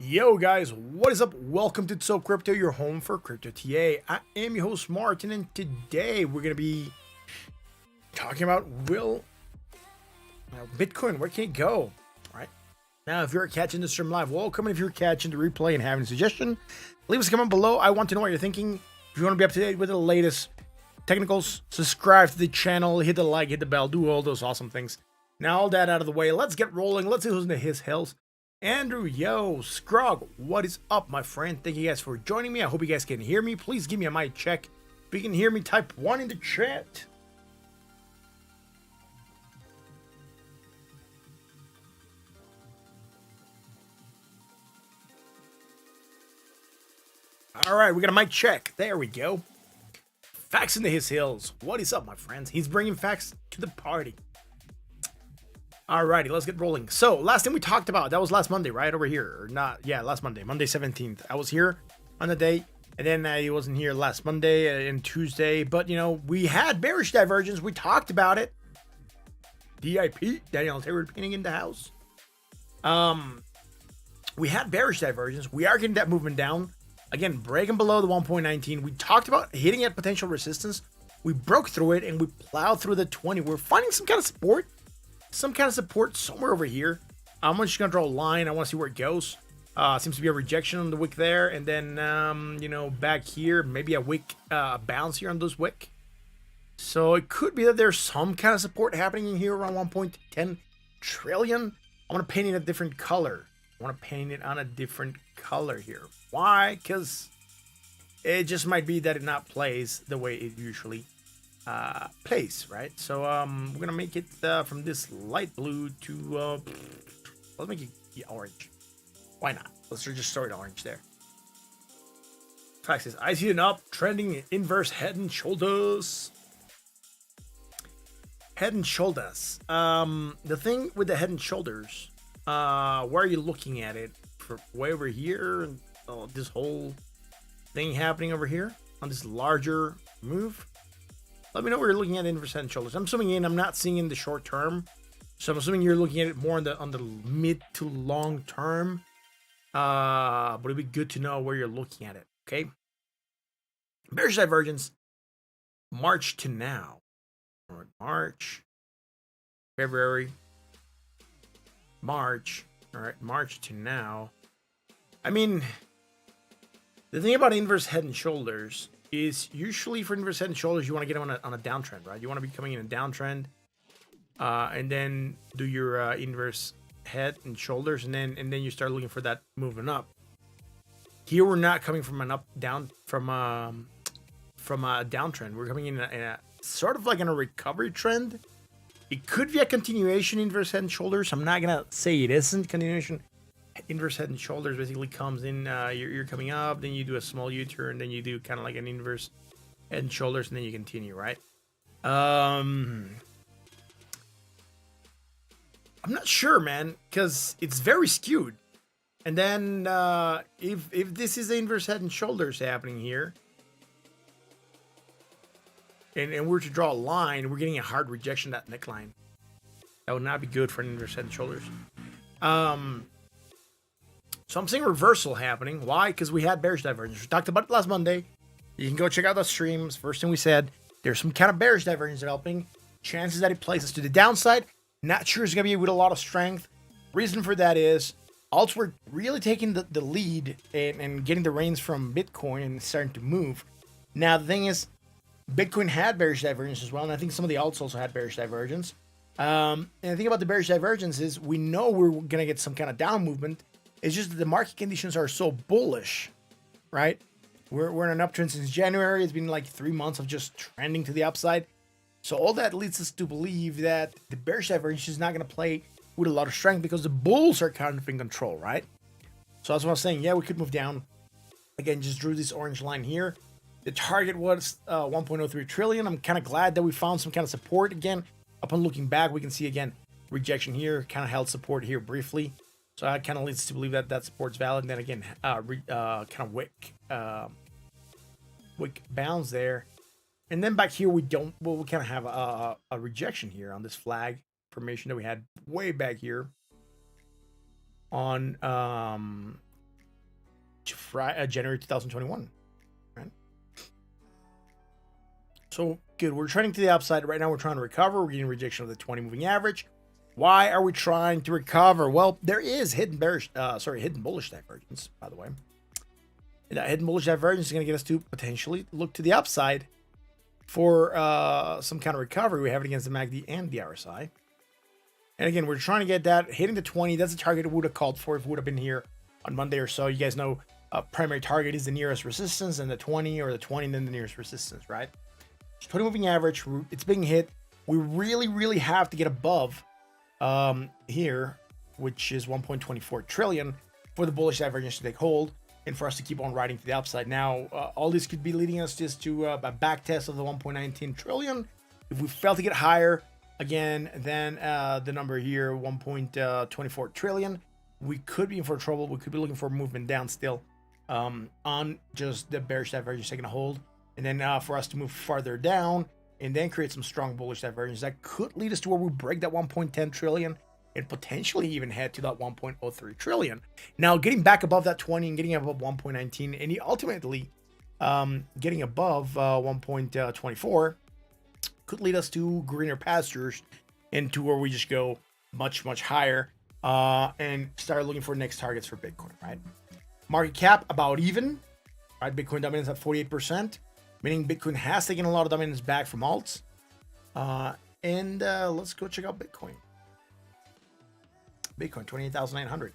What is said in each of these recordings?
Yo guys, what is up? Welcome to So Crypto, your home for crypto TA. I am your host Martin, and today we're gonna be talking about Bitcoin. Where can it go? All right. Now, if you're catching the stream live, welcome. And if you're catching the replay and having a suggestion, leave us a comment below. I want to know what you're thinking. If you want to be up to date with the latest technicals, subscribe to the channel, hit the like, hit the bell, do all those awesome things. Now, all that out of the way, let's get rolling. Let's see who's into his hills. Andrew, yo, Scrog, what is up, my friend? Thank you guys for joining me. I hope you guys can hear me. Please give me a mic check. If you can hear me, type 1 in the chat. All right, we got a mic check. There we go. Facts into his hills. What is up, my friends? He's bringing facts to the party. Alrighty, let's get rolling. So, last thing we talked about, that was last Monday, right? Over here. Or not, yeah, last Monday, Monday 17th. I was here on the day, and then I wasn't here last Monday and Tuesday. But, you know, we had bearish divergence. We talked about it. DIP, Daniel Taylor painting in the house. We had bearish divergence. We are getting that movement down. Again, breaking below the 1.19. We talked about hitting at potential resistance. We broke through it, and we plowed through the 20. We're finding some kind of support. Somewhere over here. I'm just gonna draw a line. I want to see where it goes. Seems to be a rejection on the wick there, and then you know, back here, maybe a wick bounce here on this wick. So it could be that there's some kind of support happening in here around 1.10 trillion. I want to paint it a different color. I want to paint it on a different color here. Why? Because it just might be that it not plays the way it usually plays, right? So we're gonna make it from this light blue to let's make it orange. Why not? Let's just start orange there. Fact is, I see an up trending inverse head and shoulders. Head and shoulders. The thing with the head and shoulders, where are you looking at it? For way over here, and this whole thing happening over here on this larger move. Let me know where you're looking at inverse head and shoulders. I'm zooming in. I'm not seeing in the short term, so I'm assuming you're looking at it more on the mid to long term. But it'd be good to know where you're looking at it. Okay. Bearish divergence. March to now. All right, March, February, March. All right, March to now. I mean, the thing about inverse head and shoulders is usually for inverse head and shoulders, you want to get them on a downtrend, right? You want to be coming in a downtrend, and then do your inverse head and shoulders, and then you start looking for that moving up. Here we're not coming from a downtrend. We're coming in a sort of like in a recovery trend. It could be a continuation inverse head and shoulders. I'm not gonna say it isn't continuation. Inverse head and shoulders basically comes in, you're coming up, then you do a small U-turn, then you do kind of like an inverse head and shoulders, and then you continue, right? I'm not sure, man, because it's very skewed. And then if this is the inverse head and shoulders happening here, and we're to draw a line, we're getting a hard rejection at neckline. That would not be good for an inverse head and shoulders. So I'm seeing reversal happening. Why? Because we had bearish divergence. We talked about it last Monday. You can go check out the streams. First thing we said, there's some kind of bearish divergence developing. Chances that it places to the downside. Not sure it's going to be with a lot of strength. Reason for that is, alts were really taking the lead and getting the reins from Bitcoin and starting to move. Now, the thing is, Bitcoin had bearish divergence as well, and I think some of the alts also had bearish divergence. And the thing about the bearish divergence is, we know we're going to get some kind of down movement. It's just that the market conditions are so bullish, right? We're in an uptrend since January. It's been like 3 months of just trending to the upside. So all that leads us to believe that the bearish divergence is not going to play with a lot of strength because the bulls are kind of in control, right? So that's what I was saying. Yeah, we could move down. Again, just drew this orange line here. The target was 1.03 trillion. I'm kind of glad that we found some kind of support again. Upon looking back, we can see again rejection here, kind of held support here briefly. So that kind of leads to believe that that support's valid. And then again, kind of wick bounds there. And then back here, we kind of have a rejection here on this flag formation that we had way back here on January 2021. Right. So good. We're trending to the upside right now. We're trying to recover. We're getting rejection of the 20 moving average. Why are we trying to recover? Well, there is hidden bullish divergence, by the way. And that hidden bullish divergence is going to get us to potentially look to the upside for some kind of recovery. We have it against the MACD and the RSI. And again, we're trying to get that hitting the 20. That's a target we would have called for if we would have been here on Monday or so. You guys know primary target is the nearest resistance, and the 20, or the 20 and then the nearest resistance, right? 20 moving average, it's being hit. We really have to get above here, which is 1.24 trillion, for the bullish divergence to take hold and for us to keep on riding to the upside. Now, all this could be leading us just to a back test of the 1.19 trillion. If we fail to get higher again than the number here, 1.24 trillion, we could be in for trouble. We could be looking for a movement down still on just the bearish divergence taking a hold, and then for us to move farther down and then create some strong bullish divergence that could lead us to where we break that 1.10 trillion and potentially even head to that 1.03 trillion. Now, getting back above that 20 and getting above 1.19 and ultimately getting above 1.24 could lead us to greener pastures and to where we just go much higher and start looking for next targets for Bitcoin, right? Market cap about even, right? Bitcoin dominance at 48%. Meaning Bitcoin has taken a lot of dominance back from alts. And let's go check out Bitcoin. Bitcoin, 28,900.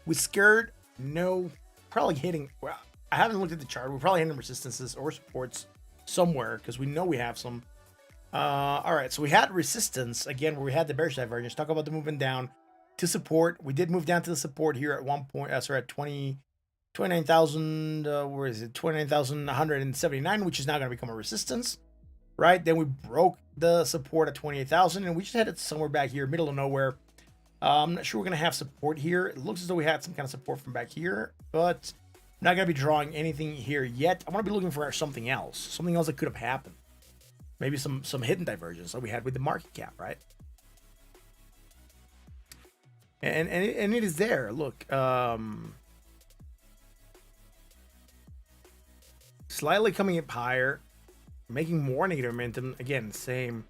We scared, no, probably hitting, well, I haven't looked at the chart. We're probably hitting resistances or supports somewhere because we know we have some. All right, so we had resistance, again, where we had the bearish divergence. Talk about the movement down to support. We did move down to the support here at one point, at 29,000, where is it? 29,179, which is now going to become a resistance, right? Then we broke the support at 28,000, and we just headed somewhere back here, middle of nowhere. I'm not sure we're going to have support here. It looks as though we had some kind of support from back here, but I'm not going to be drawing anything here yet. I want to be looking for something else that could have happened. Maybe some hidden divergence like we had with the market cap, right? And it is there. Look, slightly coming up higher, making more negative momentum. Again, same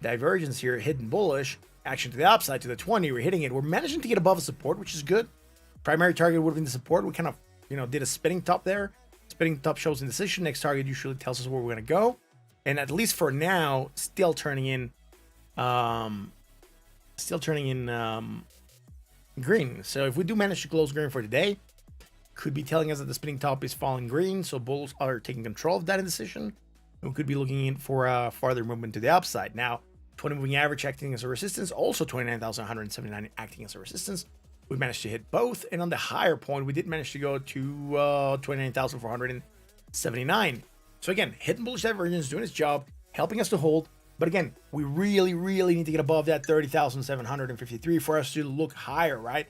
divergence here, hidden bullish, action to the upside to the 20. We're hitting it. We're managing to get above a support, which is good. Primary target would have been the support. We kind of, did a spinning top there. Spinning top shows indecision. Next target usually tells us where we're going to go. And at least for now, still turning in green. So if we do manage to close green for today, could be telling us that the spinning top is falling green, so bulls are taking control of that indecision. We could be looking in for a farther movement to the upside. Now, 20 moving average acting as a resistance, also 29,179 acting as a resistance. We managed to hit both, and on the higher point, we did manage to go to 29,479. So again, hidden bullish divergence doing its job, helping us to hold. But again, we really need to get above that 30,753 for us to look higher, right?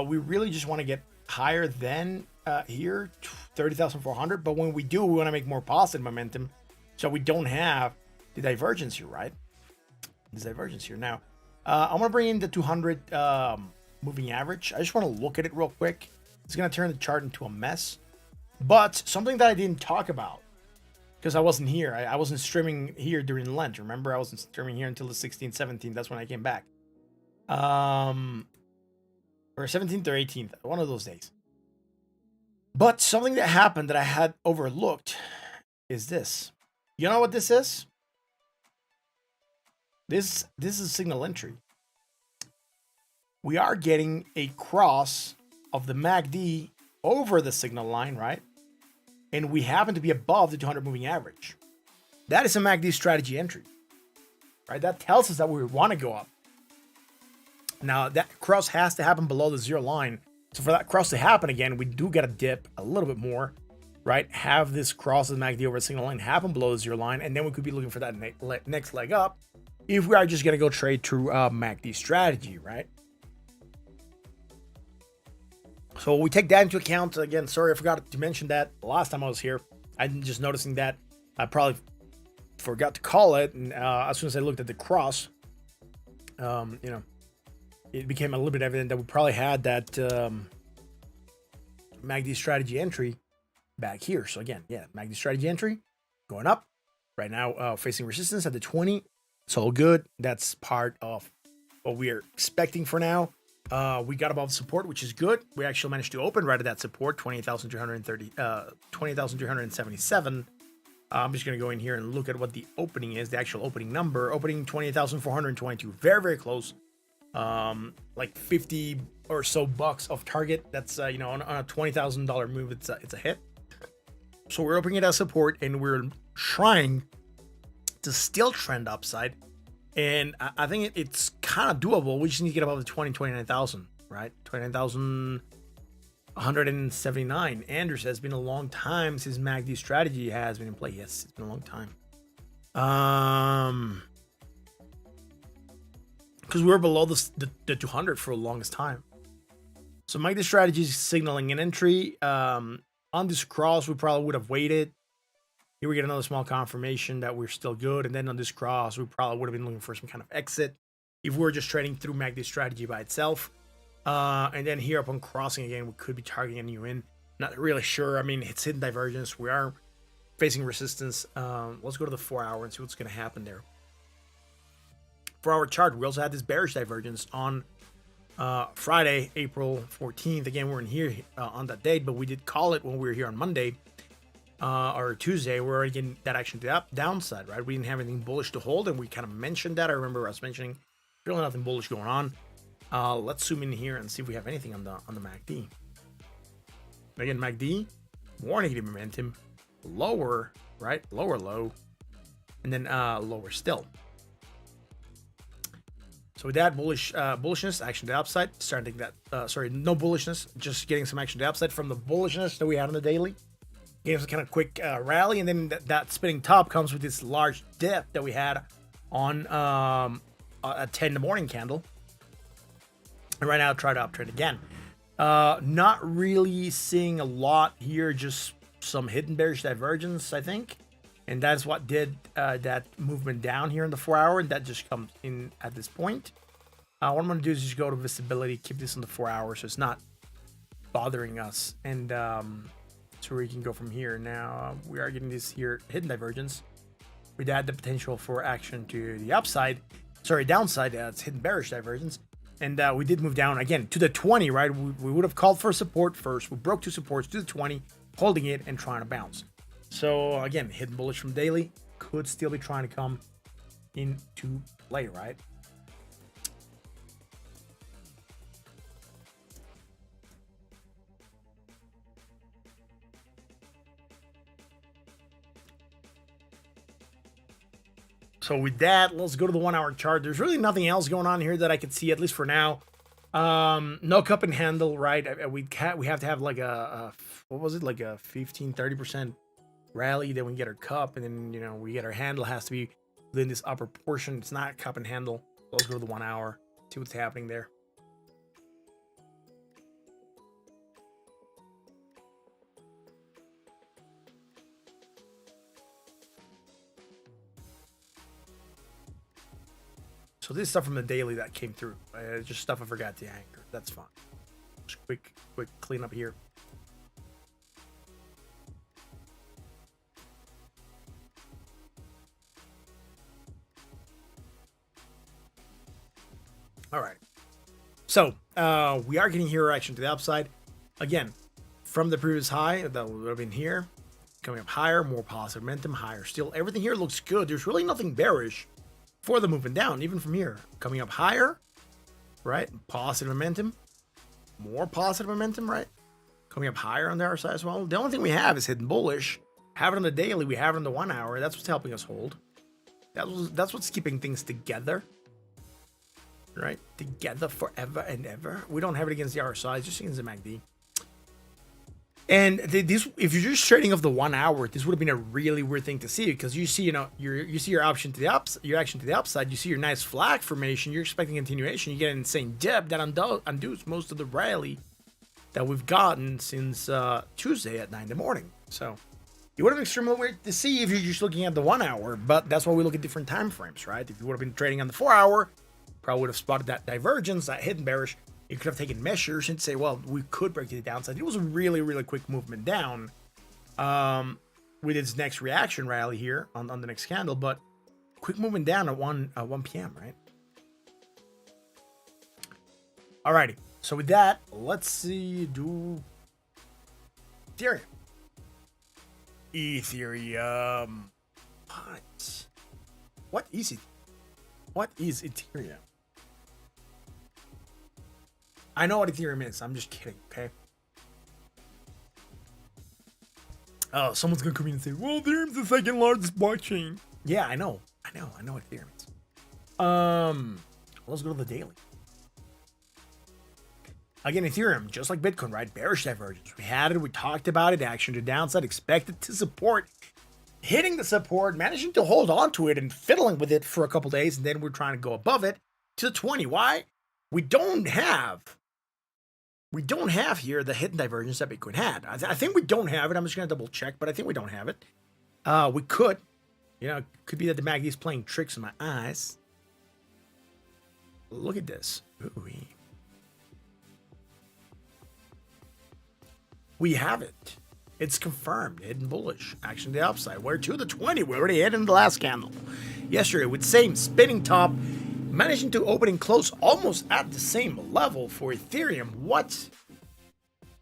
We really just want to get higher than here, 30,400. But when we do, we want to make more positive momentum, so we don't have the divergence here, right? This divergence here. Now, I want to bring in the 200 moving average. I just want to look at it real quick. It's going to turn the chart into a mess. But something that I didn't talk about, because I wasn't here. I wasn't streaming here during Lent. Remember, I wasn't streaming here until the 16th, 17th. That's when I came back. Or 17th or 18th, one of those days. But something that happened that I had overlooked is this. You know what this is? This is signal entry. We are getting a cross of the MACD over the signal line, right? And we happen to be above the 200 moving average. That is a MACD strategy entry, right? That tells us that we want to go up. Now, that cross has to happen below the zero line. So for that cross to happen again, we do get a dip a little bit more, right? Have this cross of the MACD over the signal line happen below the zero line, and then we could be looking for that next leg up if we are just going to go trade through MACD strategy, right? So we take that into account. Again, sorry, I forgot to mention that last time I was here. I'm just noticing that I probably forgot to call it. And as soon as I looked at the cross, it became a little bit evident that we probably had that MACD strategy entry back here. So again, yeah, MACD strategy entry going up right now, facing resistance at the 20. It's all good. That's part of what we are expecting for now. We got above support, which is good. We actually managed to open right at that support, 28,330, 28,377. I'm just going to go in here and look at what the opening is, the actual opening number. Opening 28,422, very, very close. Like 50 or so bucks of target. That's, on a $20,000 move, it's a hit. So we're opening it as support, and we're trying to still trend upside. And I think it's kind of doable. We just need to get above the 29,000, right? 29,179. Andrew says it's been a long time since MACD strategy has been in play. Yes, it's been a long time. Because we were below the 200 for the longest time. So MACD strategy is signaling an entry. On this cross, we probably would have waited. Here we get another small confirmation that we're still good. And then on this cross, we probably would have been looking for some kind of exit if we were just trading through MACD strategy by itself. And then here upon crossing again, we could be targeting a new in. Not really sure. I mean, it's hidden divergence. We are facing resistance. Let's go to the 4-hour and see what's going to happen there. 4-hour chart. We also had this bearish divergence on Friday, April 14th. Again, we're in here on that date, but we did call it when we were here on Monday. Or Tuesday, we're already getting that action to the downside, right? We didn't have anything bullish to hold, and we kind of mentioned that. I remember us mentioning really nothing bullish going on. Let's zoom in here and see if we have anything on the MACD. Again, MACD, more negative momentum, lower, right? Lower low, and then lower still. So with that bullishness, action to the upside, starting to take that. No bullishness, just getting some action to the upside from the bullishness that we had on the daily. Gave us a kind of quick rally, and then that spinning top comes with this large dip that we had on a 10 in the morning candle. And right now, try to uptrend again. Not really seeing a lot here, just some hidden bearish divergence, I think. And that's what did that movement down here in the 4-hour, and that just comes in at this point. What I'm going to do is just go to visibility, keep this in the 4-hour so it's not bothering us. And so where you can go from here. Now we are getting this here hidden divergence. We had the potential for action to the upside, downside. It's hidden bearish divergence, and we did move down again to the 20. Right, we would have called for support first. We broke two supports to the 20, holding it and trying to bounce. So again, hidden bullish from daily could still be trying to come into play, right? So with that, let's go to the 1-hour chart. There's really nothing else going on here that I can see, at least for now. No cup and handle, right? We have to have like what was it, like a 15-30% rally, then we get our cup, and then we get our handle. Has to be within this upper portion. It's not cup and handle. Let's go to the 1 hour, see what's happening there. So this is stuff from the daily that came through. Just stuff I forgot to anchor. That's fine. Just quick clean up here. All right. So we are getting hero action to the upside. Again, from the previous high that would have been here, coming up higher, more positive momentum, higher still. Everything here looks good. There's really nothing bearish for the movement down, even from here. Coming up higher, right? Positive momentum, more positive momentum, right? Coming up higher on the other side as well. The only thing we have is hidden bullish. Have it on the daily, we have it on the 1 hour. That's what's helping us hold. That's what's keeping things together, right? Together forever and ever. We don't have it against the RSI, just against the MACD. And this, if you're just trading off the 1 hour, this would have been a really weird thing to see, because you see, you see your option to the your action to the upside, you see your nice flag formation, you're expecting continuation, you get an insane dip that undoes most of the rally that we've gotten since Tuesday at 9 in the morning. So it would have been extremely weird to see if you're just looking at the 1 hour, but that's why we look at different time frames, right? If you would have been trading on the 4 hour, probably would have spotted that divergence, that hidden bearish. You could have taken measures and say, well, we could break to the downside. It was a really, really quick movement down with its next reaction rally here on the next candle, but quick movement down at 1 p.m., right? Alrighty. So with that, let's see, do Ethereum. What is it? What is Ethereum? I know what Ethereum is. I'm just kidding, okay? Oh, someone's gonna come in and say, well, Ethereum's the second largest blockchain. Yeah, I know what Ethereum is. Let's go to the daily. Again, Ethereum, just like Bitcoin, right? Bearish divergence. We had it, we talked about it, action to downside, expected to support, hitting the support, managing to hold on to it and fiddling with it for a couple days, and then we're trying to go above it to the 20. Why? We don't have here the hidden divergence that Bitcoin had. I think we don't have it. I'm just going to double check, but I think we don't have it. We could. It could be that the MACD is playing tricks in my eyes. Look at this. Ooh-wee. We have it. It's confirmed. Hidden bullish. Action to the upside. Where to the 20? We already hit in the last candle. Yesterday with same spinning top. Managing to open and close almost at the same level for Ethereum. What?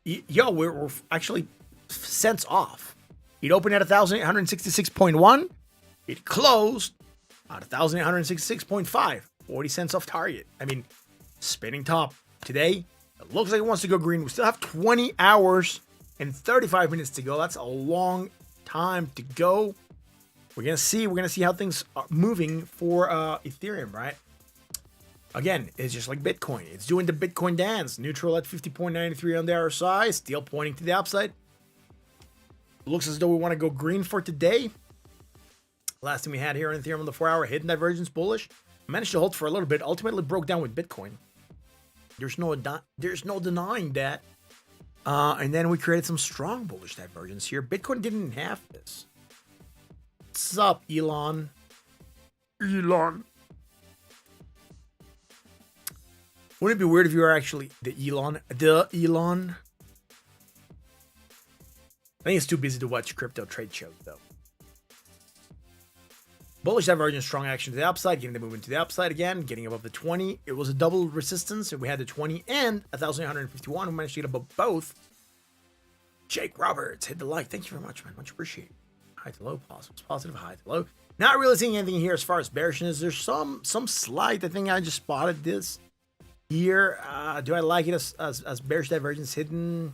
Yo, we're actually cents off. It opened at 1,866.1. It closed at 1,866.5. 40 cents off target. I mean, spinning top today. It looks like it wants to go green. We still have 20 hours and 35 minutes to go. That's a long time to go. We're gonna see how things are moving for Ethereum, right? Again, it's just like Bitcoin. It's doing the Bitcoin dance. Neutral at 50.93 on the RSI. Still pointing to the upside. Looks as though we want to go green for today. Last thing we had here on Ethereum on the 4-hour, hidden divergence bullish. Managed to hold for a little bit. Ultimately broke down with Bitcoin. There's no denying that. And then we created some strong bullish divergence here. Bitcoin didn't have this. What's up, Elon? Wouldn't it be weird if you were actually the Elon? I think it's too busy to watch crypto trade shows, though. Bullish divergence, strong action to the upside, getting the movement to the upside again, getting above the 20. It was a double resistance, and we had the 20 and 1,851. We managed to get above both. Jake Roberts, hit the like. Thank you very much, man. Much appreciated. High to low, positive, high to low. Not really seeing anything here as far as bearishness. There's some slight. I think I just spotted this here. Do I like it as bearish divergence hidden?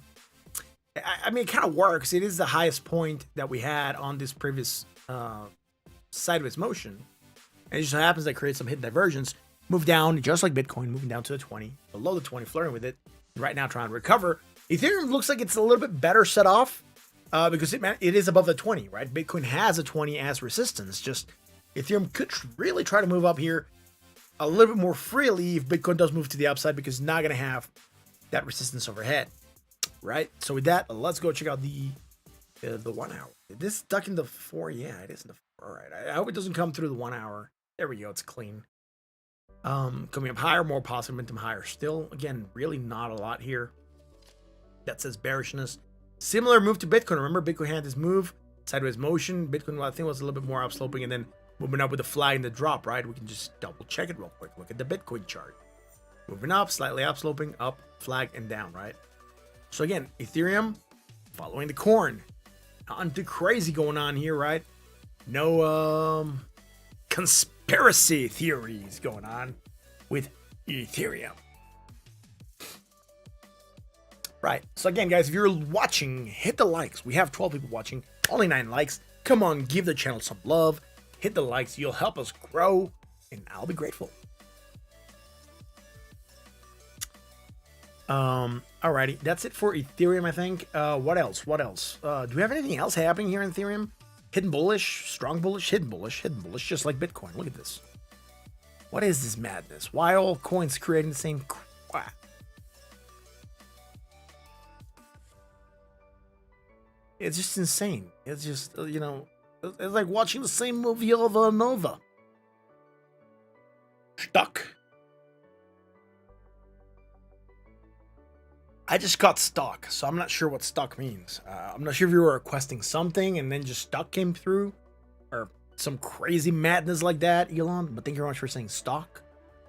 I mean, it kind of works. It is the highest point that we had on this previous sideways motion. And it just so happens that creates some hidden divergence. Move down, just like Bitcoin, moving down to the 20, below the 20, flirting with it. Right now, trying to recover. Ethereum looks like it's a little bit better set off because it is above the 20, right? Bitcoin has a 20 as resistance. Just Ethereum could really try to move up here a little bit more freely if Bitcoin does move to the upside because it's not going to have that resistance overhead, right? So with that, let's go check out the 1 hour. Is this stuck in the 4? Yeah, it is in the 4. All right. I hope it doesn't come through the 1 hour. There we go. It's clean. Coming up higher, more positive momentum higher. Still, again, really not a lot here. That says bearishness. Similar move to Bitcoin. Remember, Bitcoin had this move, sideways motion. Bitcoin, well, I think, was a little bit more upsloping, and then moving up with the flag and the drop, right? We can just double check it real quick. Look at the Bitcoin chart. Moving up, slightly upsloping, up, flag, and down, right? So again, Ethereum following the corn. Nothing too crazy going on here, right? No conspiracy theories going on with Ethereum. Right. So again, guys, if you're watching, hit the likes. We have 12 people watching, only 9 likes. Come on, give the channel some love. Hit the likes. You'll help us grow, and I'll be grateful. Alrighty, that's it for Ethereum, I think. What else? Do we have anything else happening here in Ethereum? Hidden bullish, strong bullish, hidden bullish, just like Bitcoin. Look at this. What is this madness? Why all coins creating the same crap? It's just insane. It's just, it's like watching the same movie over and over. Stuck. I just got stuck, so I'm not sure what stuck means. I'm not sure if you were requesting something and then just stuck came through, or some crazy madness like that, Elon. But thank you very much for saying stock.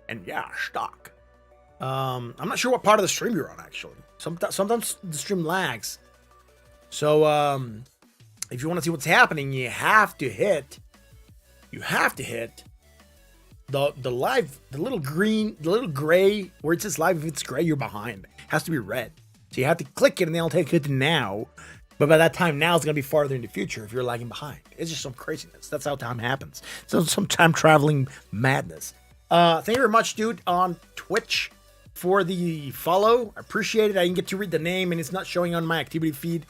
And yeah, stock. I'm not sure what part of the stream you're on actually. Sometimes the stream lags. So if you want to see what's happening, you have to hit the little gray where it says live. If it's gray, you're behind. It has to be red. So you have to click it and then it'll take you to now. But by that time, now it's going to be farther in the future if you're lagging behind. It's just some craziness. That's how time happens. So some time traveling madness. Thank you very much, dude, on Twitch for the follow. I appreciate it. I didn't get to read the name and it's not showing on my activity feed.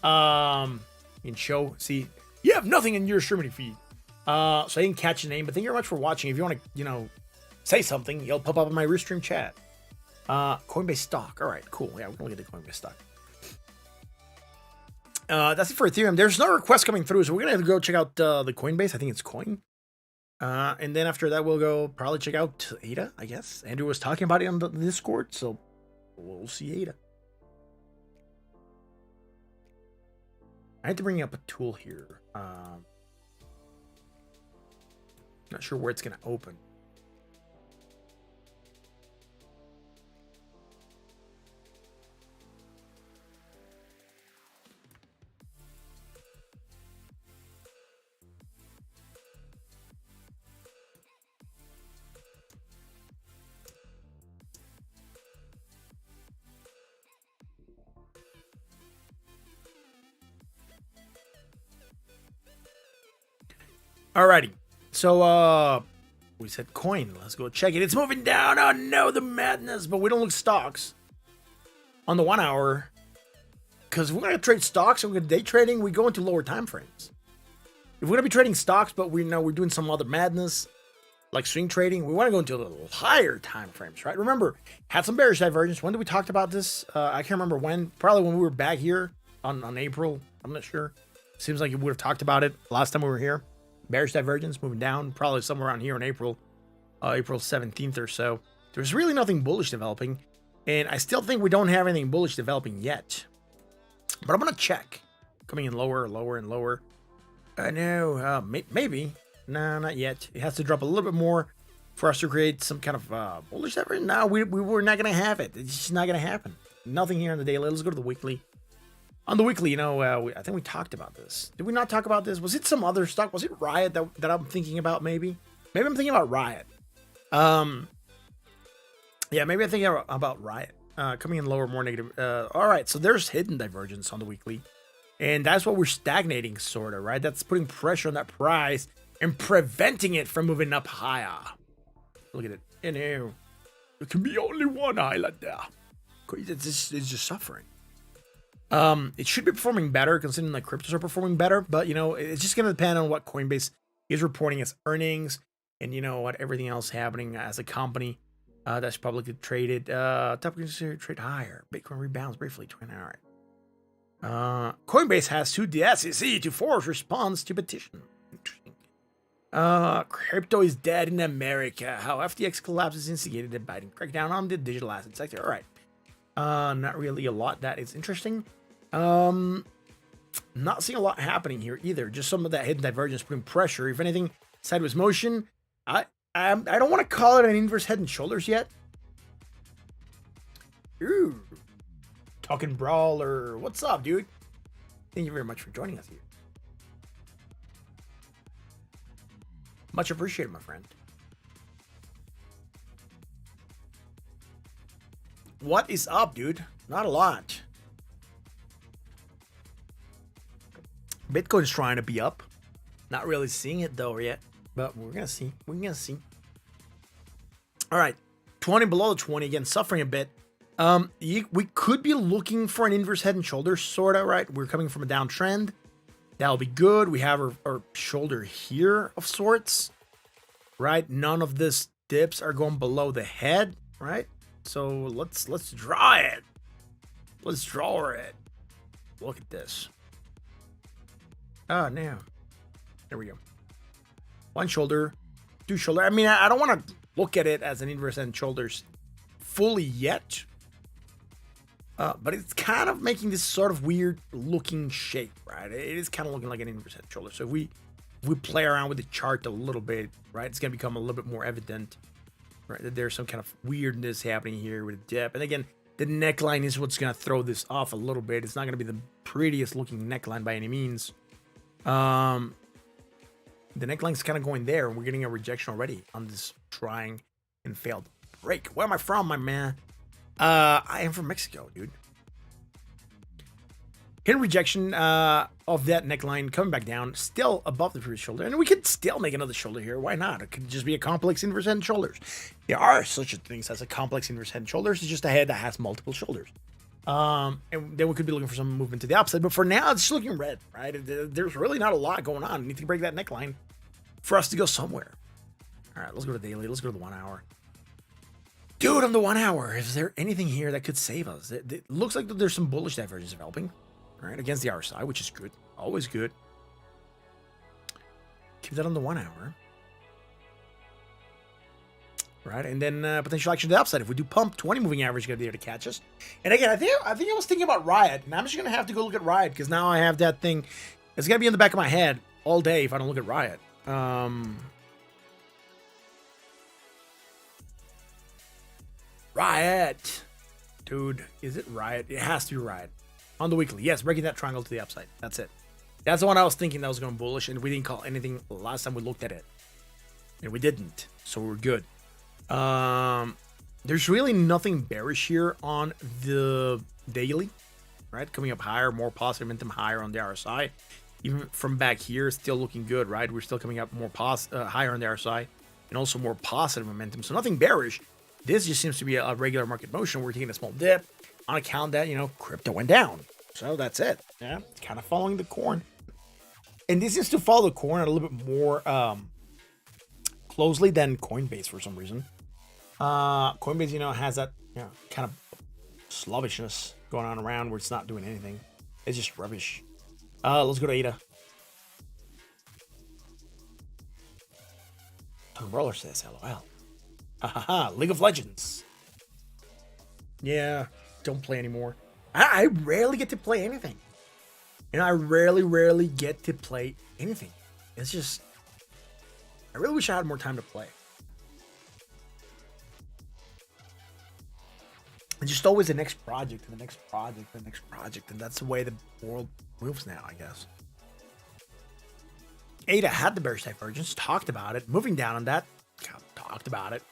You can show, see, you have nothing in your streaming feed. So I didn't catch the name, but thank you very much for watching. If you want to, say something, it'll pop up in my restream chat. Coinbase stock. All right, cool. Yeah, we're going to look at the Coinbase stock. That's it for Ethereum. There's no request coming through, so we're going to have to go check out the Coinbase. I think it's Coin. And then after that, we'll go probably check out ADA, I guess. Andrew was talking about it on the Discord, so we'll see ADA. I had to bring up a tool here. Not sure where it's going to open. Alrighty. So, we said coin. Let's go check it. It's moving down. Oh no, the madness. But we don't look stocks on the 1 hour. Because if we're going to trade stocks and we're going to day trading, we go into lower time frames. If we're going to be trading stocks, but we know we're doing some other madness, like swing trading, we want to go into a little higher time frames, right? Remember, had some bearish divergence. When did we talk about this? I can't remember when. Probably when we were back here on April. I'm not sure. Seems like we would have talked about it last time we were here. Bearish divergence moving down, probably somewhere around here in April 17th or so. There's really nothing bullish developing, and I still think we don't have anything bullish developing yet. But I'm gonna check, coming in lower, lower, and lower. No, maybe. No, not yet. It has to drop a little bit more for us to create some kind of bullish divergence. No, we're not gonna have it. It's just not gonna happen. Nothing here on the daily. Let's go to the weekly. On the weekly, I think we talked about this. Did we not talk about this? Was it some other stock? Was it Riot that I'm thinking about, maybe? Maybe I'm thinking about Riot. Yeah, maybe I'm thinking about Riot. Coming in lower, more negative. All right, so there's hidden divergence on the weekly. And that's what we're stagnating, sort of, right? That's putting pressure on that price and preventing it from moving up higher. Look at it. In here. There can be only one island there. It's just suffering. It should be performing better considering like cryptos are performing better, but it's just going to depend on what Coinbase is reporting as earnings and what everything else happening as a company that's publicly traded. Top consider trade higher. Bitcoin rebounds briefly. 20. All right. Coinbase has sued the SEC to force response to petition. Interesting. Crypto is dead in America. How FTX collapses instigated a Biden crackdown on the digital asset sector. All right. Not really a lot that is interesting. Not seeing a lot happening here either. Just some of that hidden divergence putting pressure. If anything, sideways motion. I don't want to call it an inverse head and shoulders yet. Ooh. Talking brawler. What's up, dude? Thank you very much for joining us here. Much appreciated, my friend. What is up, dude? Not a lot. Bitcoin's trying to be up. Not really seeing it though yet, but we're gonna see. We're gonna see. All right, 20 below the 20 again, suffering a bit. We could be looking for an inverse head and shoulders, sorta, right? We're coming from a downtrend. That'll be good. We have our shoulder here of sorts, right? None of this dips are going below the head, right? So let's draw it. Let's draw it. Look at this. Oh, now. There we go. One shoulder, two shoulder. I mean, I don't want to look at it as an inverse head and shoulders fully yet. But it's kind of making this sort of weird looking shape, right? It is kind of looking like an inverted shoulder. So if we play around with the chart a little bit, right, it's going to become a little bit more evident, right, that there's some kind of weirdness happening here with the dip. And again, the neckline is what's going to throw this off a little bit. It's not going to be the prettiest looking neckline by any means. The neckline's kind of going there, and we're getting a rejection already on this trying and failed break. Where am I from, my man? I am from Mexico, dude. Hidden rejection of that neckline coming back down, still above the previous shoulder. And we could still make another shoulder here. Why not? It could just be a complex inverse head and shoulders. There are such a things as a complex inverse head and shoulders. It's just a head that has multiple shoulders. And then we could be looking for some movement to the upside. But for now, it's looking red, right? There's really not a lot going on. We need to break that neckline for us to go somewhere. All right, let's go to daily. Let's go to the 1 hour. Dude, on the 1 hour, is there anything here that could save us? It looks like there's some bullish divergence developing, right, against the RSI, which is good. Always good. Keep that on the 1 hour. Right, and then potential action to the upside. If we do pump, 20 moving average is going to be there to catch us. And again, I think I was thinking about Riot, and I'm just going to have to go look at Riot, because now I have that thing. It's going to be in the back of my head all day if I don't look at Riot. Riot. Dude, is it Riot? It has to be Riot. On the weekly. Yes, breaking that triangle to the upside. That's it. That's the one I was thinking that was going bullish, and we didn't call anything last time we looked at it. And we didn't. So we're good. There's really nothing bearish here on the daily, right? Coming up higher, more positive momentum higher on the RSI. Even from back here, still looking good, right? We're still coming up more higher on the RSI, and also more positive momentum. So nothing bearish. This just seems to be a regular market motion. We're taking a small dip on account that, crypto went down. So that's it. Yeah, it's kind of following the corn. And this seems to follow the corn a little bit more closely than Coinbase for some reason. Coinbase, has that kind of sluggishness going on around where it's not doing anything. It's just rubbish. Let's go to ADA. Tom Roller says LOL. League of Legends. Yeah, don't play anymore. I rarely get to play anything. I rarely get to play anything. It's just, I really wish I had more time to play. It's just always the next project and the next project and the next project. And that's the way the world moves now, I guess. ADA had the bearish divergence, talked about it. Moving down on that, talked about it.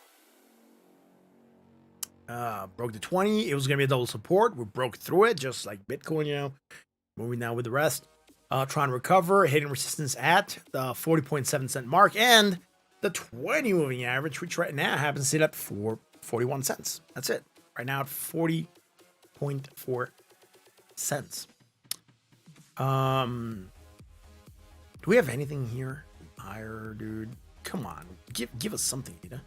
Broke the 20. It was going to be a double support. We broke through it, just like Bitcoin, Moving down with the rest. Trying to recover, hitting resistance at the 40.7 cent mark and the 20 moving average, which right now happens to sit at 41 cents. That's it. Right now at 40.4 cents. Do we have anything here higher, dude? Come on. Give us something, Nita.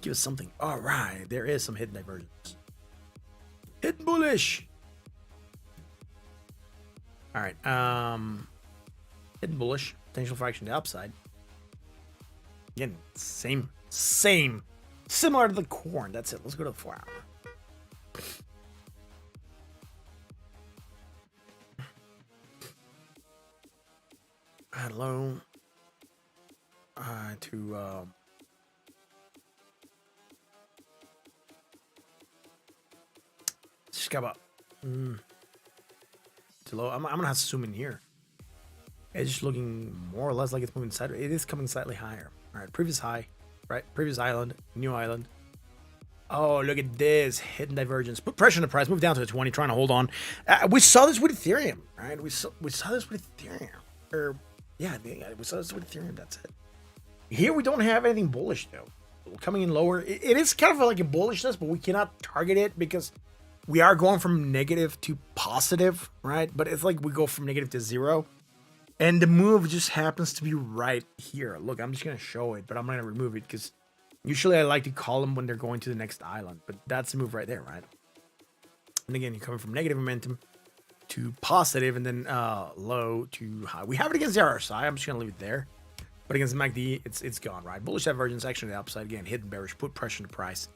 Give us something. All right. There is some hidden divergence. Hidden bullish. All right. Hidden bullish. Potential fraction to upside. Again, same. Similar to the corn. That's it. Let's go to the 4 hour. Hello. Just got about too low. I'm gonna have to zoom in here. It's just looking more or less like it's moving sideways. It is coming slightly higher. All right, previous high, right? Previous island, new island. Oh, look at this hidden divergence. Put pressure on the price. Move down to the 20. Trying to hold on. We saw this with Ethereum, right? We saw this with Ethereum. We saw this with Ethereum. That's it. Here we don't have anything bullish though. Coming in lower. It is kind of like a bullishness, but we cannot target it because we are going from negative to positive, right? But it's like we go from negative to 0. And the move just happens to be right here. Look, I'm just going to show it, but I'm going to remove it because usually I like to call them when they're going to the next island. But that's the move right there, right? And again, you're coming from negative momentum to positive and then low to high. We have it against the RSI. I'm just going to leave it there. But against the MACD, it's gone, right? Bullish divergence, action to the upside. Again, hidden bearish. Put pressure on the price.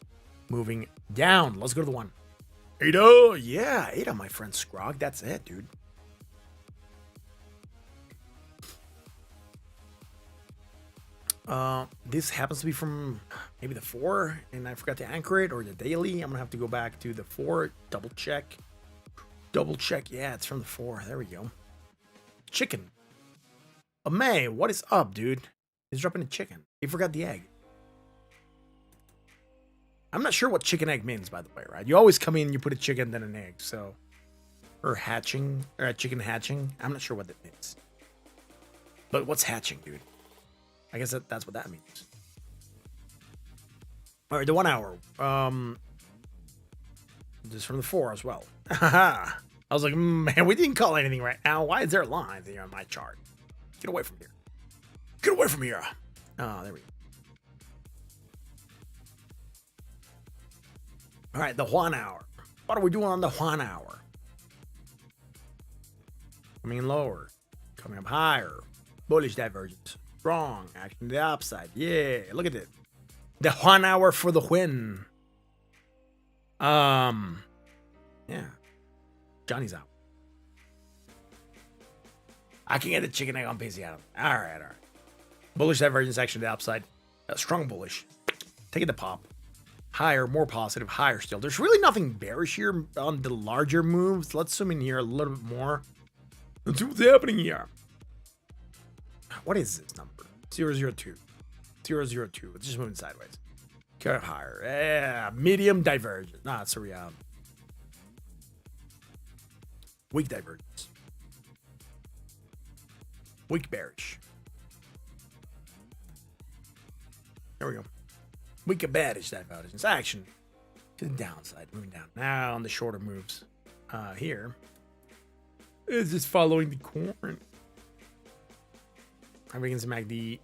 Moving down. Let's go to the 1. Ada, yeah, Ada, my friend Scrog. That's it, dude. This happens to be from maybe the 4, and I forgot to anchor it, or the daily. I'm gonna have to go back to the 4, double check. Double check. Yeah, it's from the 4. There we go. Chicken. Oh, May, what is up, dude? He's dropping a chicken. He forgot the egg. I'm not sure what chicken egg means, by the way, right? You always come in, you put a chicken, then an egg, so. Or hatching, or a chicken hatching. I'm not sure what that means. But what's hatching, dude? I guess that's what that means. All right, the 1 hour. This is from the 4 as well. I was like, man, we didn't call anything right now. Why is there a line here on my chart? Get away from here. Get away from here. Oh, there we go. All right, the 1 hour. What are we doing on the 1 hour? Coming in lower. Coming up higher. Bullish divergence. Strong. Action to the upside. Yeah, look at it. The 1 hour for the win. Yeah. Johnny's out. I can get the chicken egg on PC out of it. All right. Bullish divergence action to the upside. Strong bullish. Take it to pop. Higher, more positive, higher still. There's really nothing bearish here on the larger moves. Let's zoom in here a little bit more. Let's see what's happening here. What is this number? 002. 002. It's just moving sideways. Go higher. Yeah, medium divergence. Nah, sorry. Weak divergence. Weak bearish. There we go. Weak bearish divergence. Action to the downside. Moving down. Now on the shorter moves. Here. It's just following the corn. I'm against the MACD.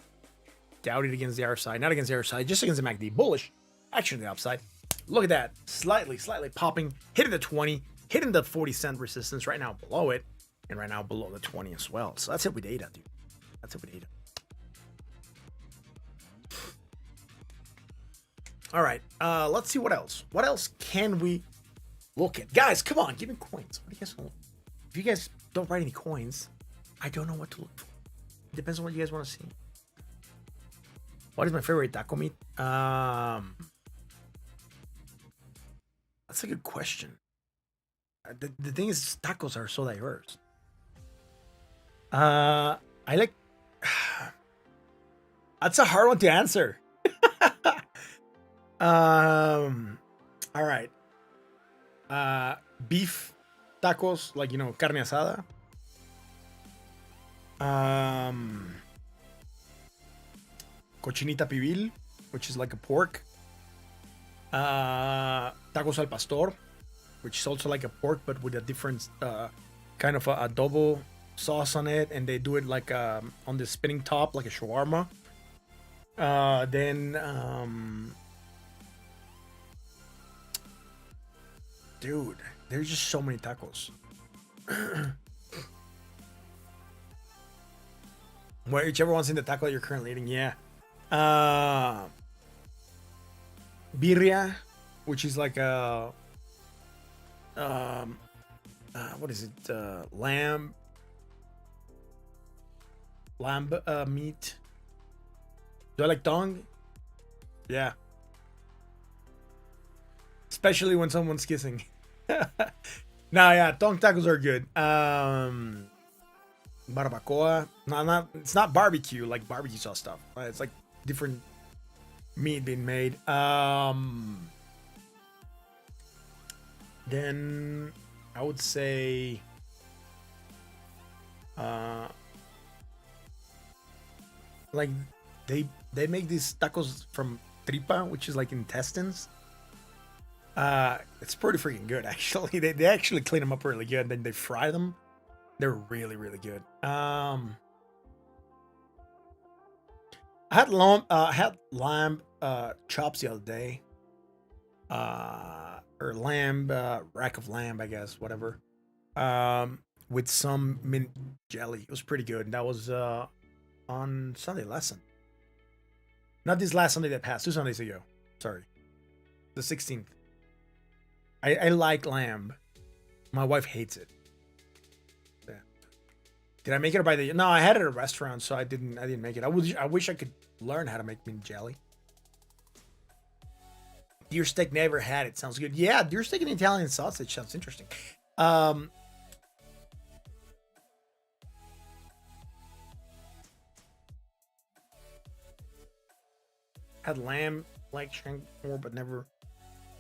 Doubted against the R side. Not against the R side. Just against the MACD. Bullish. Action to the upside. Look at that. Slightly popping. Hitting the 20. Hitting the 40-cent resistance. Right now below it. And right now below the 20 as well. So that's it with ADA, dude. That's it with ADA. All right. Let's see what else. What else can we look at? Guys, come on. Give me coins. What do you guys want? If you guys don't write any coins, I don't know what to look for. It depends on what you guys want to see. What is my favorite taco meat? That's a good question. The thing is, tacos are so diverse. I like. That's a hard one to answer. All right. Beef tacos, like, carne asada. Cochinita pibil, which is like a pork. Tacos al pastor, which is also like a pork but with a different kind of a adobo sauce on it, and they do it like on the spinning top like a shawarma. Dude, there's just so many tacos. Whichever one's in the taco that you're currently eating, yeah. Birria, which is like a what is it? Lamb meat. Do I like tongue? Yeah. Especially when someone's kissing. Nah, yeah, tongue tacos are good. Barbacoa. No, it's not barbecue like barbecue sauce stuff. It's like different meat being made. Then I would say like they make these tacos from tripa, which is like intestines. It's pretty freaking good, actually. They actually clean them up really good, and then they fry them. They're really, really good. I had lamb chops the other day. Or lamb rack of lamb, I guess, whatever. With some mint jelly. It was pretty good. And that was on Sunday lesson. Not this last Sunday that passed, 2 Sundays ago. Sorry. The 16th. I like lamb. My wife hates it. Yeah. Did I make it by the? No, I had it at a restaurant, so I didn't make it. I wish I could learn how to make mint jelly. Deer steak, never had it. Sounds good. Yeah, deer steak and Italian sausage sounds interesting. Had lamb like shank before, but never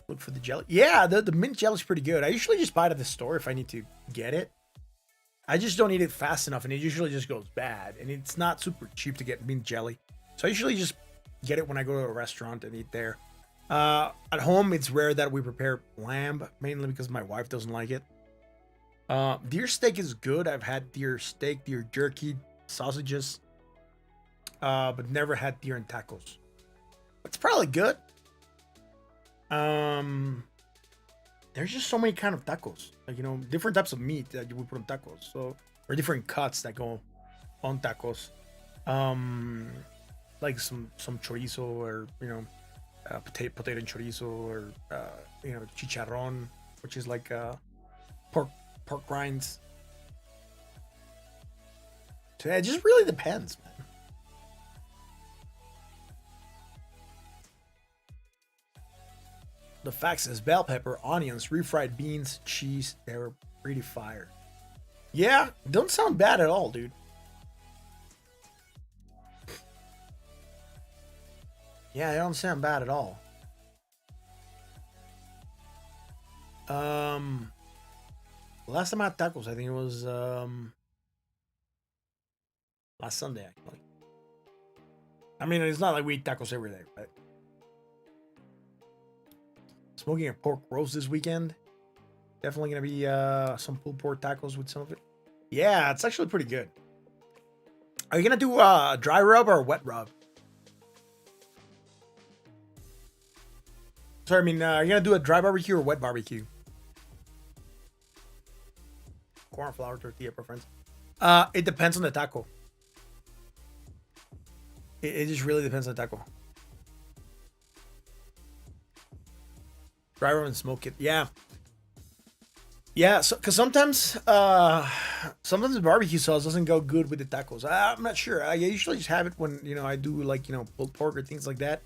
looked for the jelly. Yeah, the mint jelly's pretty good. I usually just buy it at the store if I need to get it. I just don't eat it fast enough, and it usually just goes bad. And it's not super cheap to get mint jelly, so I usually just get it when I go to a restaurant and eat there. At home, it's rare that we prepare lamb, mainly because my wife doesn't like it. Deer steak is good. I've had deer steak, deer jerky, sausages, but never had deer in tacos. It's probably good. There's just so many kind of tacos, like, you know, different types of meat that we put on tacos, so, or different cuts that go on tacos. Like some chorizo, or, you know, potato and chorizo, or you know, chicharrón, which is like pork rinds. So it just really depends, man. The fact is, bell pepper, onions, refried beans, cheese, they were pretty fire. Yeah, don't sound bad at all, dude. Yeah, they don't sound bad at all. Last time I had tacos, I think it was last Sunday, actually. I mean, it's not like we eat tacos every day, but smoking a pork roast this weekend. Definitely gonna be some pulled pork tacos with some of it. Yeah, it's actually pretty good. Are you gonna do dry rub or wet rub? Sorry, I mean, are you gonna do a dry barbecue or wet barbecue? Corn flour tortilla preference. It depends on the taco. It just really depends on the taco. Dry rub and smoke it. Yeah. Yeah, so because sometimes the barbecue sauce doesn't go good with the tacos. I'm not sure. I usually just have it when, you know, I do, like, you know, pulled pork or things like that.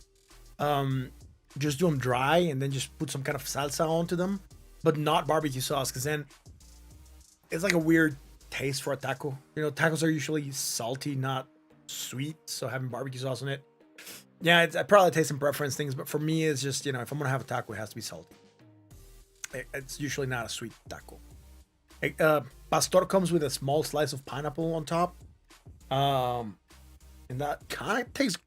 Just do them dry and then just put some kind of salsa onto them, but not barbecue sauce, because then it's like a weird taste for a taco. You know, tacos are usually salty, not sweet, so having barbecue sauce on it, yeah, it's probably taste and preference things, but for me, it's just, you know, if I'm gonna have a taco, it has to be salty. It's usually not a sweet taco. Pastor comes with a small slice of pineapple on top, and that kind of tastes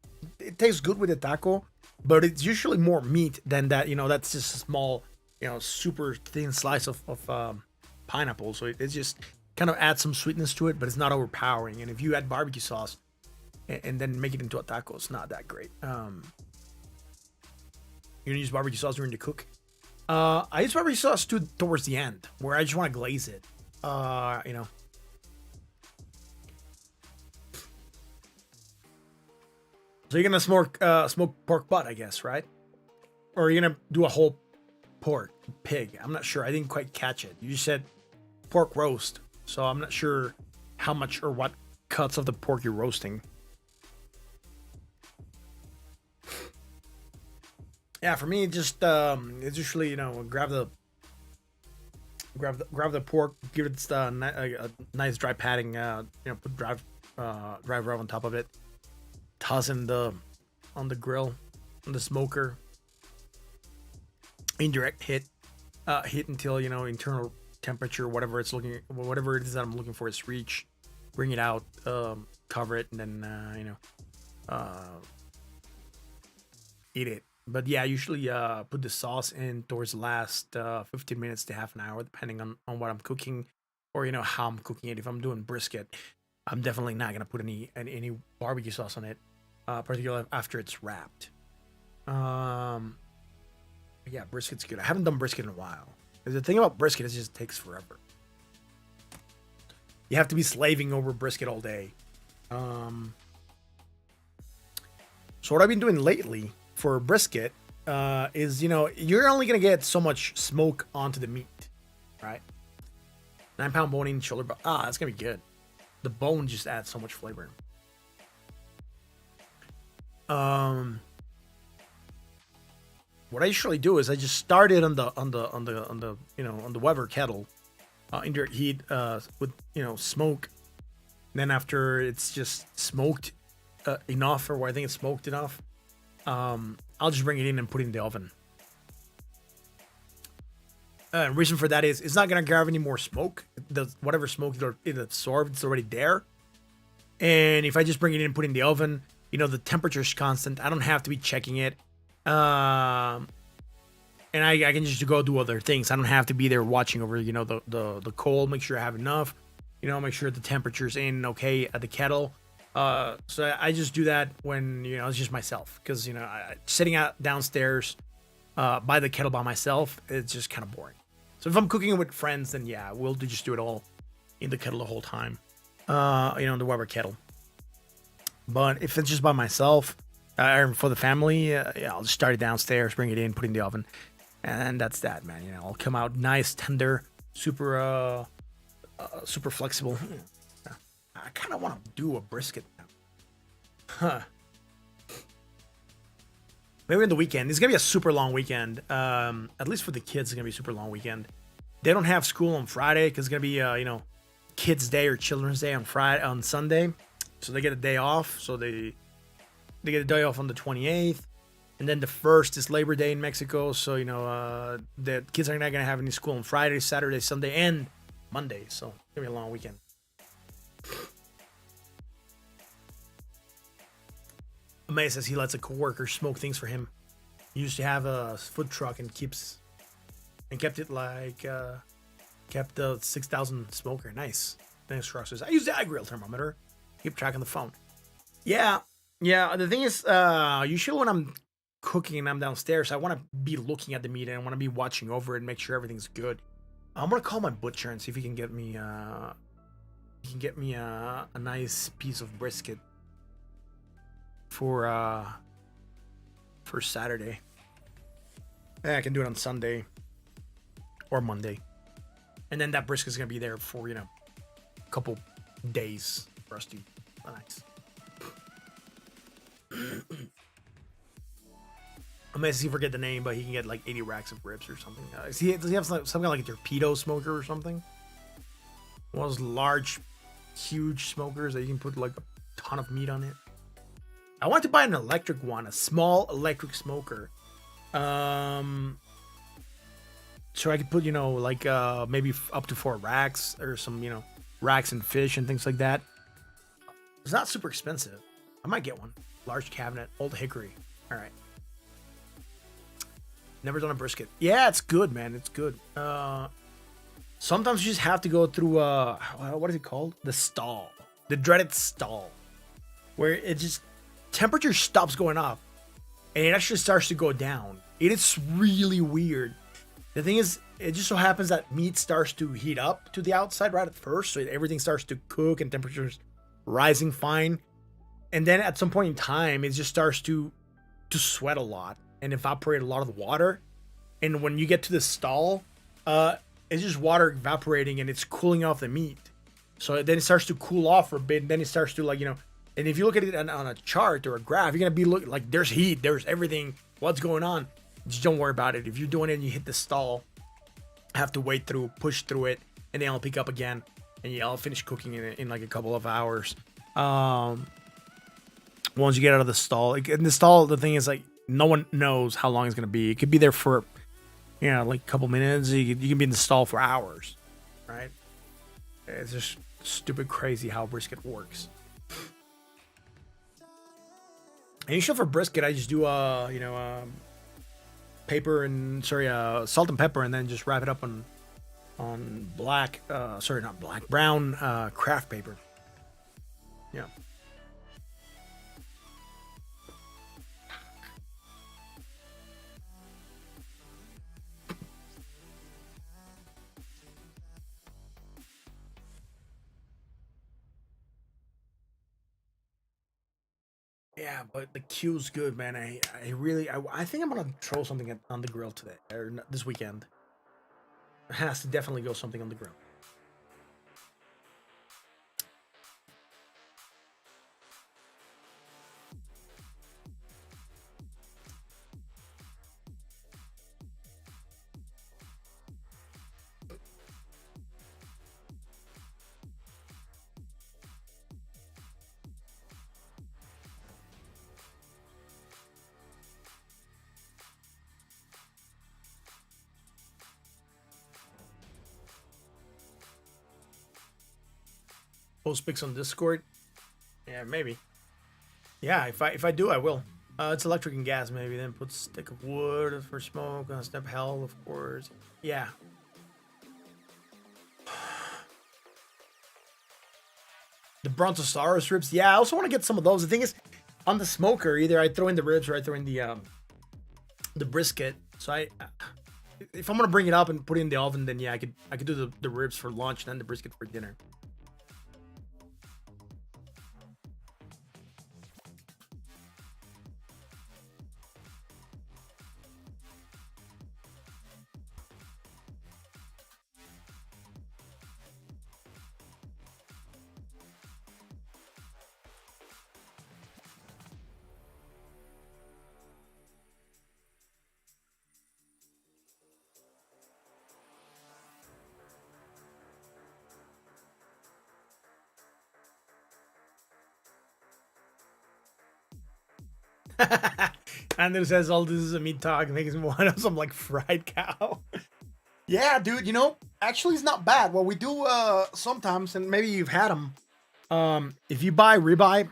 good with the taco, but it's usually more meat than that. You know, that's just a small, you know, super thin slice of pineapple, so it just kind of adds some sweetness to it, but it's not overpowering. And if you add barbecue sauce and then make it into a taco, it's not that great. You're gonna use barbecue sauce during the cook. I use barbecue sauce towards the end, where I just want to glaze it. You know. So you're gonna smoke pork butt, I guess, right? Or you're gonna do a whole pig. I'm not sure. I didn't quite catch it. You just said pork roast, so I'm not sure how much or what cuts of the pork you're roasting. Yeah, for me, just it's usually, you know, grab the pork, give it a nice dry padding, you know, put dry rub on top of it, toss in on the grill, on the smoker, indirect hit until, you know, internal temperature, whatever it is that I'm looking for is reach, bring it out, cover it, and then you know, eat it. But yeah, I usually put the sauce in towards the last 15 minutes to half an hour, depending on what I'm cooking, or, you know, how I'm cooking it. If I'm doing brisket, I'm definitely not gonna put any barbecue sauce on it, particularly after it's wrapped. Yeah, brisket's good. I haven't done brisket in a while. The thing about brisket is it just takes forever. You have to be slaving over brisket all day. So what I've been doing lately for brisket is, you're only gonna get so much smoke onto the meat, right? 9-pound bone-in shoulder bone. That's gonna be good. The bone just adds so much flavor. What I usually do is I just start it on the Weber kettle, indirect heat, with smoke. And then after it's just smoked enough, or I think it's smoked enough, I'll just bring it in and put it in the oven. Reason for that is it's not gonna grab any more smoke. Whatever smoke it absorbed, it's already there. And if I just bring it in and put it in the oven, the temperature is constant. I don't have to be checking it. And I can just go do other things. I don't have to be there watching over, the coal, make sure I have enough, make sure the temperature's in okay at the kettle. So I just do that when, it's just myself. Because, sitting out downstairs by the kettle by myself, it's just kind of boring. So if I'm cooking it with friends, then yeah, we'll just do it all in the kettle the whole time. In the Weber kettle. But if it's just by myself, or for the family, I'll just start it downstairs, bring it in, put it in the oven. And that's that, man. It'll come out nice, tender, super flexible. I kind of want to do a brisket now. Huh. Maybe in the weekend. It's going to be a super long weekend. At least for the kids, it's going to be a super long weekend. They don't have school on Friday because it's going to be, Kids' Day or Children's Day on Sunday. So they get a day off. So they get a day off on the 28th. And then the 1st is Labor Day in Mexico. So, the kids are not going to have any school on Friday, Saturday, Sunday, and Monday. So it's going to be a long weekend. Amay says he lets a coworker smoke things for him. He used to have a food truck and kept it kept the 6,000 smoker. Nice. Thanks, Crossers. I use the iGrill thermometer. Keep track on the phone. Yeah. The thing is, usually when I'm cooking and I'm downstairs, I want to be looking at the meat and I want to be watching over it and make sure everything's good. I'm gonna call my butcher and see if he can get me a nice piece of brisket for Saturday. Yeah, I can do it on Sunday or Monday. And then that brisket is going to be there for, a couple days for us to eat. Nice. I'm going to see if I forget the name, but he can get like 80 racks of ribs or something. Does he have something like a torpedo smoker or something? One of those large, huge smokers that you can put like a ton of meat on it. I want to buy an electric one, a small electric smoker. So I could put, maybe up to 4 racks or some, racks and fish and things like that. It's not super expensive. I might get one. Large cabinet, old hickory. All right. Never done a brisket. Yeah, it's good, man. It's good. Sometimes you just have to go through, what is it called? The stall. The dreaded stall. Where it just, temperature stops going up. And it actually starts to go down. It is really weird. The thing is, it just so happens that meat starts to heat up to the outside right at first. So everything starts to cook and temperature's rising fine. And then at some point in time, it just starts to sweat a lot and evaporate a lot of the water. And when you get to the stall, it's just water evaporating and it's cooling off the meat. So then it starts to cool off for a bit. And then it starts to and if you look at it on a chart or a graph, you're going to be looking like there's heat, there's everything. What's going on? Just don't worry about it. If you're doing it and you hit the stall, have to push through it, and then I'll pick up again, and I'll finish cooking in like a couple of hours. Once you get out of the stall, in the stall, the thing is like no one knows how long it's gonna be. It could be there for, like a couple minutes. You can be in the stall for hours, right? It's just stupid crazy how brisket works. And usually for brisket, I just do salt and pepper, and then just wrap it up on brown craft paper. Yeah. Yeah, but the queue's good, man. I really, I think I'm gonna throw something on the grill today or this weekend. It has to definitely go something on the grill. Post pics on Discord. Yeah, maybe. Yeah, if I do, I will. It's electric and gas, maybe. Then put stick of wood for smoke. Step hell, of course. Yeah. The Brontosaurus ribs. Yeah, I also want to get some of those. The thing is, on the smoker, either I throw in the ribs or I throw in the brisket. So if I'm gonna bring it up and put it in the oven, then yeah, I could do the ribs for lunch and then the brisket for dinner. And it says all this is a meat talk makes me want some like fried cow. Yeah, dude, actually it's not bad. What we do sometimes, and maybe you've had them, if you buy ribeye,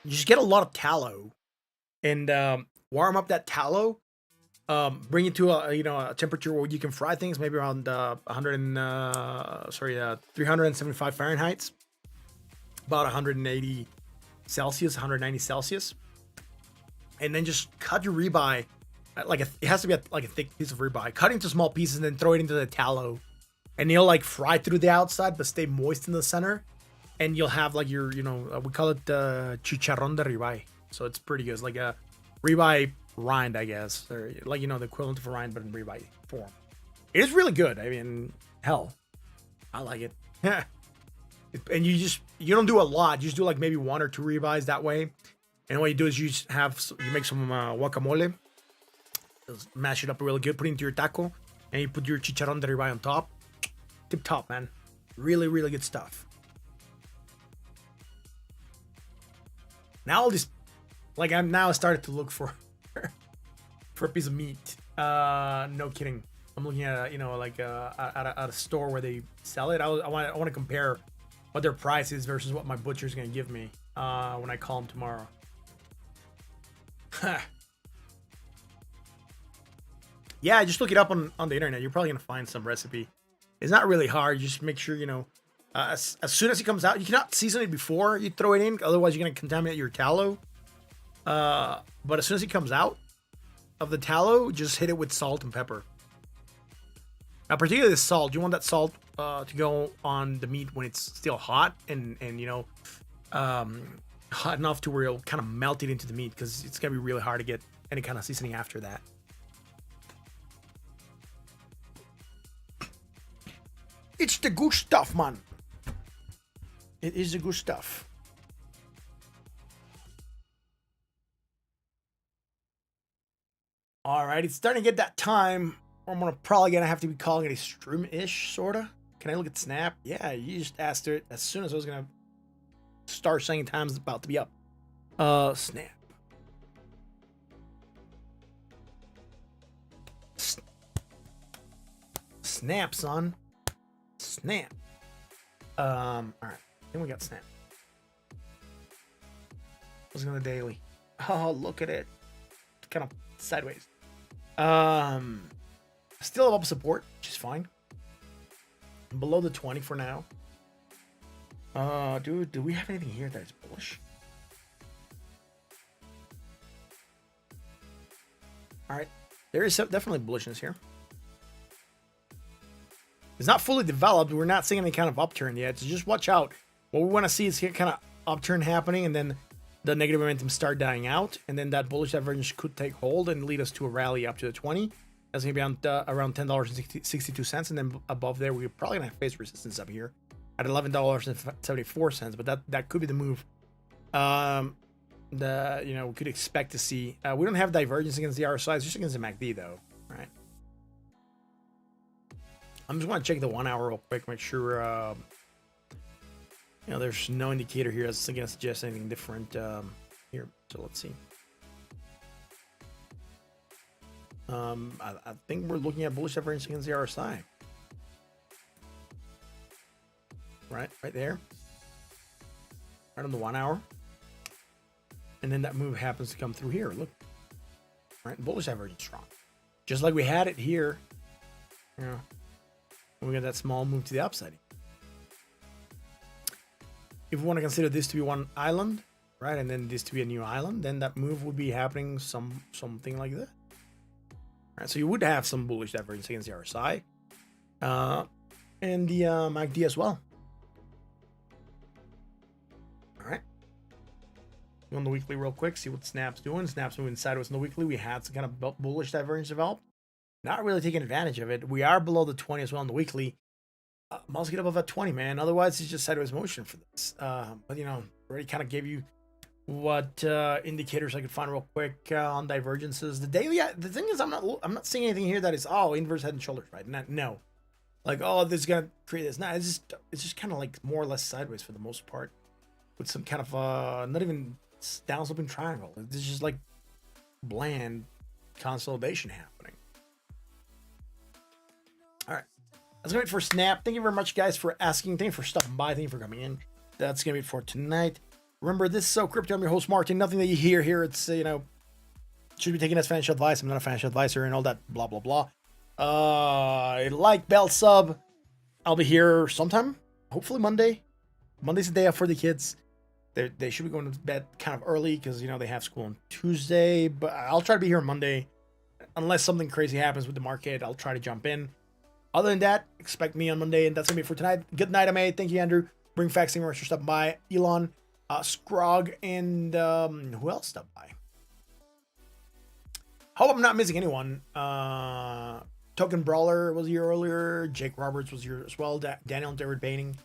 you just get a lot of tallow and warm up that tallow, bring it to a temperature where you can fry things, maybe around 375 Fahrenheit, about 180 Celsius, 190 Celsius. And then just cut your ribeye, it has to be like a thick piece of ribeye. Cut into small pieces and then throw it into the tallow. And you'll like fry through the outside, but stay moist in the center. And you'll have like your, we call it chicharrón de ribeye. So it's pretty good. It's like a ribeye rind, I guess. Or like, the equivalent of a rind, but in ribeye form. It is really good. I mean, hell, I like it. And you don't do a lot. You just do like maybe 1 or 2 ribeyes that way. And what you do is you make some guacamole, just mash it up really good, put it into your taco, and you put your chicharrón de ribeye on top. Tip top, man. Really, really good stuff. Now all this, like I'm now started to look for a piece of meat. No kidding. I'm looking at at a store where they sell it. I want to compare what their price is versus what my butcher's gonna give me when I call him tomorrow. Yeah, just look it up on the internet. You're probably gonna find some recipe. It's not really hard. You just make sure as soon as it comes out, you cannot season it before you throw it in, otherwise you're gonna contaminate your tallow. But as soon as it comes out of the tallow, just hit it with salt and pepper. Now, particularly the salt, you want that salt to go on the meat when it's still hot and hot enough to where it'll kind of melt it into the meat, because it's gonna be really hard to get any kind of seasoning after that. It's the good stuff, man. It is the good stuff. All right, it's starting to get that time where I'm probably gonna have to be calling it a stream-ish, sorta. Can I look at Snap? Yeah, you just asked it as soon as I was gonna start saying time's about to be up. Snap. Snap, son. Snap. All right. Then we got Snap. What's on the daily? Oh, look at it. Kind of sideways. Still have up support, which is fine. Below the 20 for now. Dude, do we have anything here that is bullish? All right, there is definitely bullishness here. It's not fully developed. We're not seeing any kind of upturn yet. So just watch out. What we want to see is here kind of upturn happening, and then the negative momentum start dying out, and then that bullish divergence could take hold and lead us to a rally up to the 20. That's going to be around $10.62, and then above there, we're probably going to face resistance up here at $11.74. But that could be the move. We could expect to see. We don't have divergence against the RSI, it's just against the MACD though, right? I'm just want to check the 1 hour real quick, make sure there's no indicator here that's going to suggest anything different here. So let's see. I think we're looking at bullish divergence against the RSI. Right there. Right on the 1 hour. And then that move happens to come through here. Look. Right, bullish divergence strong. Just like we had it here. We got that small move to the upside. If we want to consider this to be one island, right, and then this to be a new island, then that move would be happening something like this. Right, so you would have some bullish divergence against the RSI and the MACD as well. All right. On the weekly real quick, see what Snap's doing. Snap's moving sideways on the weekly. We had some kind of bullish divergence develop. Not really taking advantage of it. We are below the 20 as well on the weekly. Must get above that 20, man. Otherwise, it's just sideways motion for this. But already kind of gave you what indicators I could find real quick on divergences. The daily, the thing is, I'm not seeing anything here that is inverse head and shoulders, right? No, like this is gonna create this. No, it's just kind of like more or less sideways for the most part, with some kind of not even down sloping triangle. It's just like bland consolidation happening. All right. That's going to be it for Snap. Thank you very much, guys, for asking. Thank you for stopping by. Thank you for coming in. That's going to be it for tonight. Remember, this is So Crypto. I'm your host, Martin. Nothing that you hear here, it's, should be taken as financial advice. I'm not a financial advisor and all that blah, blah, blah. Like, bell, sub. I'll be here sometime. Hopefully Monday. Monday's the day off for the kids. They should be going to bed kind of early because, they have school on Tuesday. But I'll try to be here on Monday. Unless something crazy happens with the market, I'll try to jump in. Other than that, expect me on Monday, and that's going to be it for tonight. Good night, MA. Thank you, Andrew. Bring facts, thank you very much for stopping by. Elon, Scrog, and who else stopped by? Hope I'm not missing anyone. Token Brawler was here earlier. Jake Roberts was here as well. Daniel and David Baining.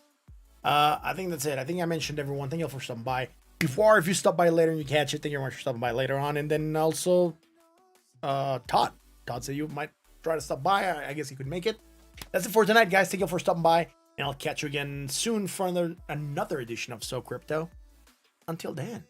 I think that's it. I think I mentioned everyone. Thank you all for stopping by. If you stop by later and you catch it, thank you very much for stopping by later on. And then also, Todd. Todd said you might try to stop by. I guess he could make it. That's it for tonight, guys. Thank you for stopping by, and I'll catch you again soon for another edition of So Crypto. Until then.